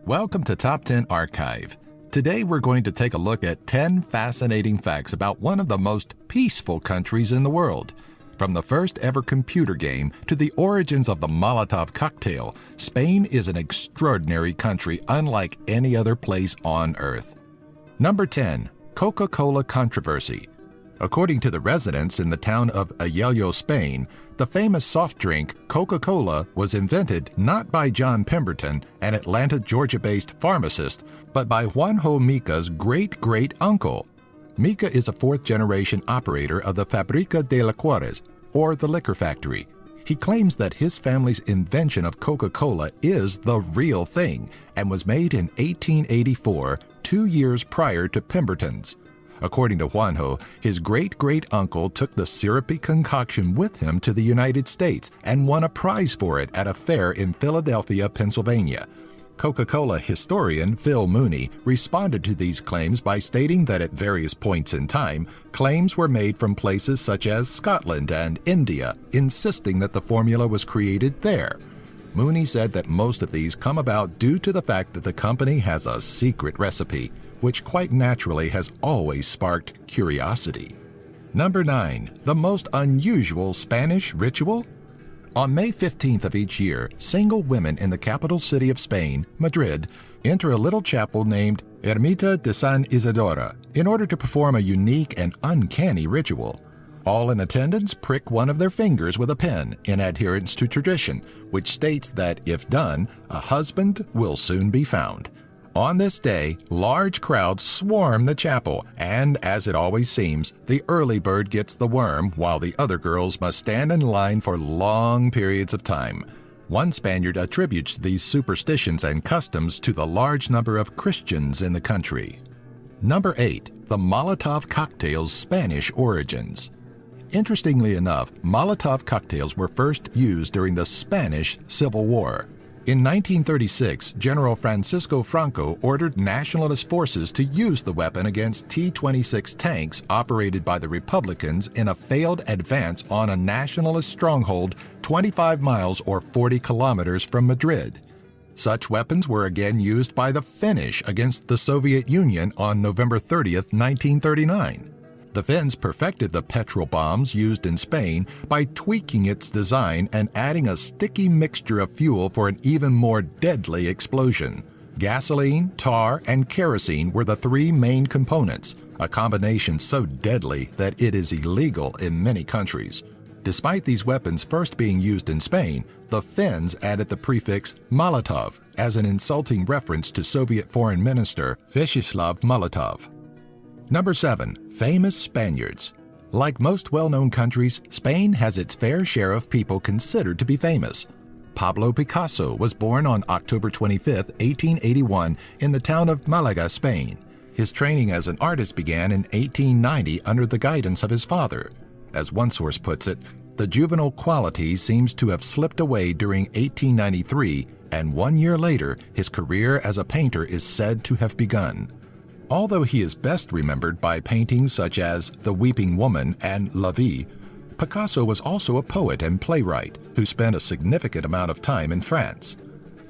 Welcome to Top 10 Archive. Today we're going to take a look at 10 fascinating facts about one of the most peaceful countries in the world. From the first ever computer game to the origins of the Molotov cocktail, Spain is an extraordinary country unlike any other place on earth. Number 10. Coca-Cola Controversy. According to the residents in the town of Ayello, Spain, the famous soft drink Coca-Cola was invented not by John Pemberton, an Atlanta, Georgia-based pharmacist, but by Juanjo Mica's great-great-uncle. Mica is a fourth-generation operator of the Fábrica de Licores, or the liquor factory. He claims that his family's invention of Coca-Cola is the real thing and was made in 1884, 2 years prior to Pemberton's. According to Juanjo, his great-great-uncle took the syrupy concoction with him to the United States and won a prize for it at a fair in Philadelphia, Pennsylvania. Coca-Cola historian Phil Mooney responded to these claims by stating that at various points in time, claims were made from places such as Scotland and India, insisting that the formula was created there. Mooney said that most of these come about due to the fact that the company has a secret recipe, which quite naturally has always sparked curiosity. Number 9. The most unusual Spanish ritual? On May 15th of each year, single women in the capital city of Spain, Madrid, enter a little chapel named Ermita de San Isidora in order to perform a unique and uncanny ritual. All in attendance prick one of their fingers with a pen in adherence to tradition, which states that if done, a husband will soon be found. On this day, large crowds swarm the chapel, and as it always seems, the early bird gets the worm while the other girls must stand in line for long periods of time. One Spaniard attributes these superstitions and customs to the large number of Christians in the country. Number 8. The Molotov Cocktails' Spanish origins. Interestingly enough, Molotov cocktails were first used during the Spanish Civil War. In 1936, General Francisco Franco ordered nationalist forces to use the weapon against T-26 tanks operated by the Republicans in a failed advance on a nationalist stronghold 25 miles or 40 kilometers from Madrid. Such weapons were again used by the Finnish against the Soviet Union on November 30th, 1939. The Finns perfected the petrol bombs used in Spain by tweaking its design and adding a sticky mixture of fuel for an even more deadly explosion. Gasoline, tar, and kerosene were the three main components, a combination so deadly that it is illegal in many countries. Despite these weapons first being used in Spain, the Finns added the prefix Molotov as an insulting reference to Soviet Foreign Minister Vyacheslav Molotov. Number 7. Famous Spaniards. Like most well-known countries, Spain has its fair share of people considered to be famous. Pablo Picasso was born on October 25, 1881, in the town of Malaga, Spain. His training as an artist began in 1890 under the guidance of his father. As one source puts it, the juvenile quality seems to have slipped away during 1893, and 1 year later, his career as a painter is said to have begun. Although he is best remembered by paintings such as The Weeping Woman and La Vie, Picasso was also a poet and playwright who spent a significant amount of time in France.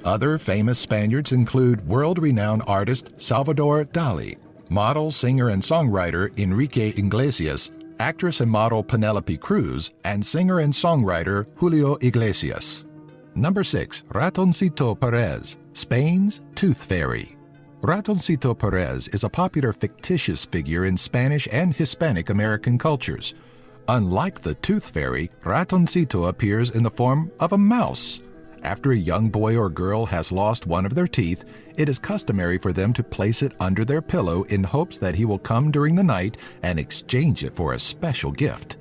Other famous Spaniards include world-renowned artist Salvador Dali, model, singer, and songwriter Enrique Iglesias, actress and model Penelope Cruz, and singer and songwriter Julio Iglesias. Number 6. Ratoncito Perez, Spain's Tooth Fairy. Ratoncito Perez is a popular fictitious figure in Spanish and Hispanic American cultures. Unlike the Tooth Fairy, Ratoncito appears in the form of a mouse. After a young boy or girl has lost one of their teeth, it is customary for them to place it under their pillow in hopes that he will come during the night and exchange it for a special gift.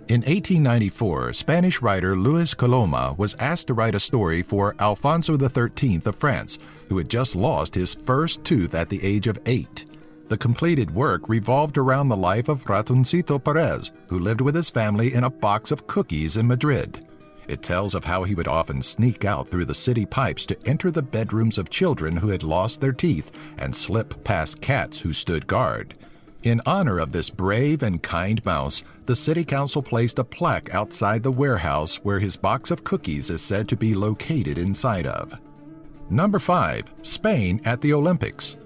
In 1894, Spanish writer Luis Coloma was asked to write a story for Alfonso XIII of France, who had just lost his first tooth at the age of 8. The completed work revolved around the life of Ratoncito Perez, who lived with his family in a box of cookies in Madrid. It tells of how he would often sneak out through the city pipes to enter the bedrooms of children who had lost their teeth and slip past cats who stood guard. In honor of this brave and kind mouse, the city council placed a plaque outside the warehouse where his box of cookies is said to be located inside of. Number 5. Spain at the Olympics.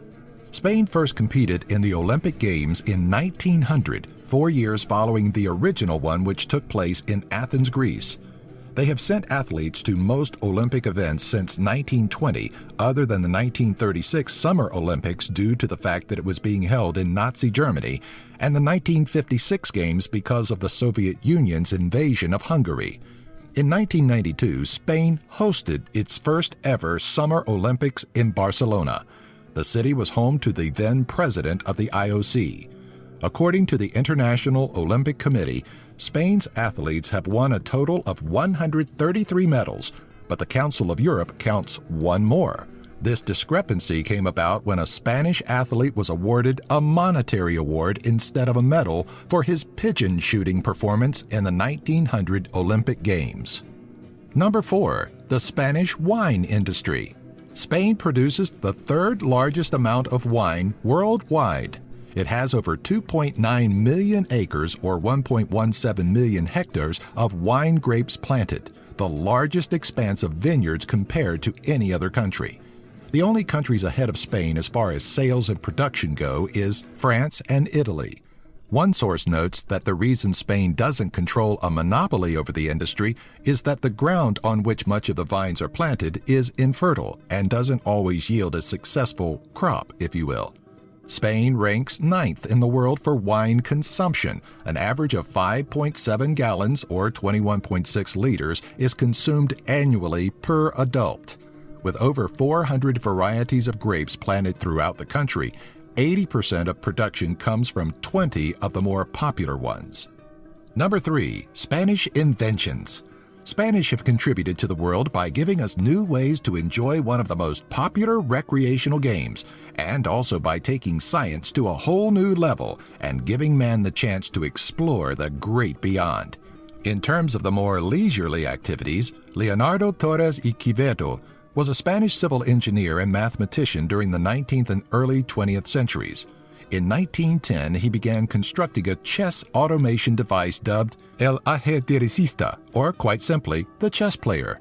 Spain first competed in the Olympic Games in 1900, 4 years following the original one which took place in Athens, Greece. They have sent athletes to most Olympic events since 1920, other than the 1936 Summer Olympics due to the fact that it was being held in Nazi Germany, and the 1956 Games because of the Soviet Union's invasion of Hungary. In 1992, Spain hosted its first ever Summer Olympics in Barcelona. The city was home to the then president of the IOC. According to the International Olympic Committee, Spain's athletes have won a total of 133 medals, but the Council of Europe counts one more. This discrepancy came about when a Spanish athlete was awarded a monetary award instead of a medal for his pigeon shooting performance in the 1900 Olympic Games. Number 4. The Spanish wine industry. Spain produces the third largest amount of wine worldwide. It has over 2.9 million acres or 1.17 million hectares of wine grapes planted, the largest expanse of vineyards compared to any other country. The only countries ahead of Spain as far as sales and production go is France and Italy. One source notes that the reason Spain doesn't control a monopoly over the industry is that the ground on which much of the vines are planted is infertile and doesn't always yield a successful crop, if you will. Spain ranks 9th in the world for wine consumption. An average of 5.7 gallons or 21.6 liters is consumed annually per adult. With over 400 varieties of grapes planted throughout the country, 80% of production comes from 20 of the more popular ones. Number 3. Spanish inventions. Spanish have contributed to the world by giving us new ways to enjoy one of the most popular recreational games, and also by taking science to a whole new level and giving man the chance to explore the great beyond. In terms of the more leisurely activities, Leonardo Torres y Quevedo was a Spanish civil engineer and mathematician during the 19th and early 20th centuries. In 1910, he began constructing a chess automation device dubbed El Ajedrecista, or quite simply, the chess player.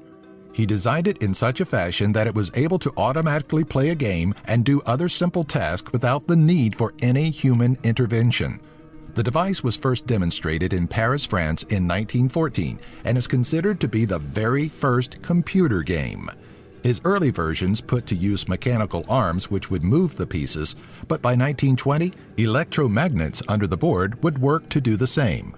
He designed it in such a fashion that it was able to automatically play a game and do other simple tasks without the need for any human intervention. The device was first demonstrated in Paris, France in 1914 and is considered to be the very first computer game. His early versions put to use mechanical arms which would move the pieces, but by 1920, electromagnets under the board would work to do the same.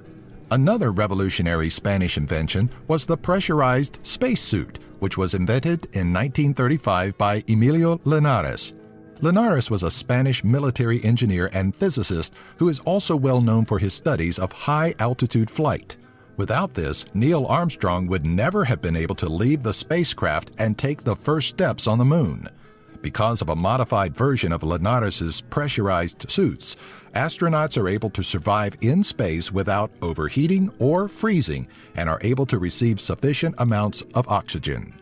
Another revolutionary Spanish invention was the pressurized spacesuit, which was invented in 1935 by Emilio Linares. Linares was a Spanish military engineer and physicist who is also well known for his studies of high-altitude flight. Without this, Neil Armstrong would never have been able to leave the spacecraft and take the first steps on the moon. Because of a modified version of Linares's pressurized suits, astronauts are able to survive in space without overheating or freezing and are able to receive sufficient amounts of oxygen.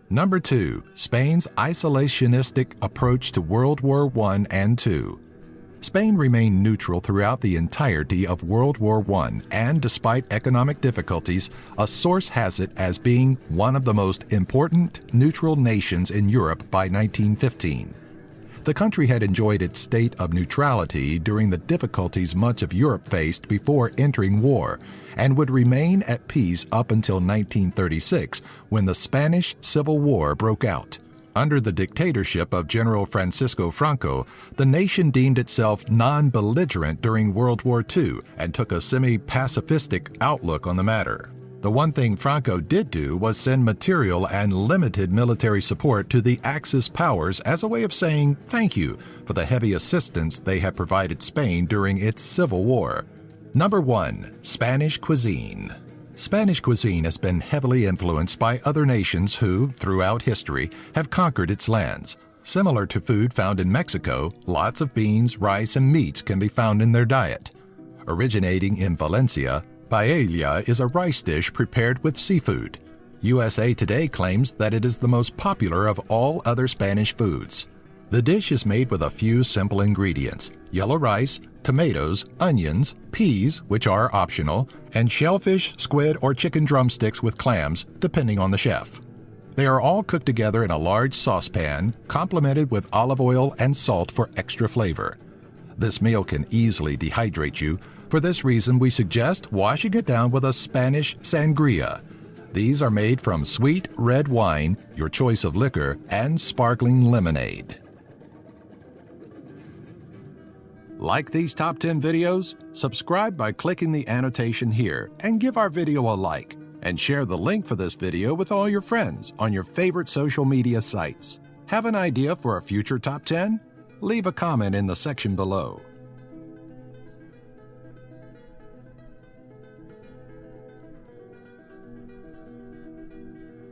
Number 2. Spain's isolationistic approach to World War I and II. Spain remained neutral throughout the entirety of World War I, and despite economic difficulties, a source has it as being one of the most important neutral nations in Europe by 1915. The country had enjoyed its state of neutrality during the difficulties much of Europe faced before entering war, and would remain at peace up until 1936, when the Spanish Civil War broke out. Under the dictatorship of General Francisco Franco, the nation deemed itself non-belligerent during World War II and took a semi-pacifistic outlook on the matter. The one thing Franco did do was send material and limited military support to the Axis powers as a way of saying thank you for the heavy assistance they had provided Spain during its civil war. Number 1. Spanish cuisine. Spanish cuisine has been heavily influenced by other nations who, throughout history, have conquered its lands. Similar to food found in Mexico, lots of beans, rice, and meats can be found in their diet. Originating in Valencia, paella is a rice dish prepared with seafood. USA Today claims that it is the most popular of all other Spanish foods. The dish is made with a few simple ingredients: yellow rice, tomatoes, onions, peas, which are optional, and shellfish, squid, or chicken drumsticks with clams, depending on the chef. They are all cooked together in a large saucepan, complemented with olive oil and salt for extra flavor. This meal can easily dehydrate you. For this reason, we suggest washing it down with a Spanish sangria. These are made from sweet red wine, your choice of liquor, and sparkling lemonade. Like these top 10 videos? Subscribe by clicking the annotation here and give our video a like, and share the link for this video with all your friends on your favorite social media sites. Have an idea for a future top 10? Leave a comment in the section below.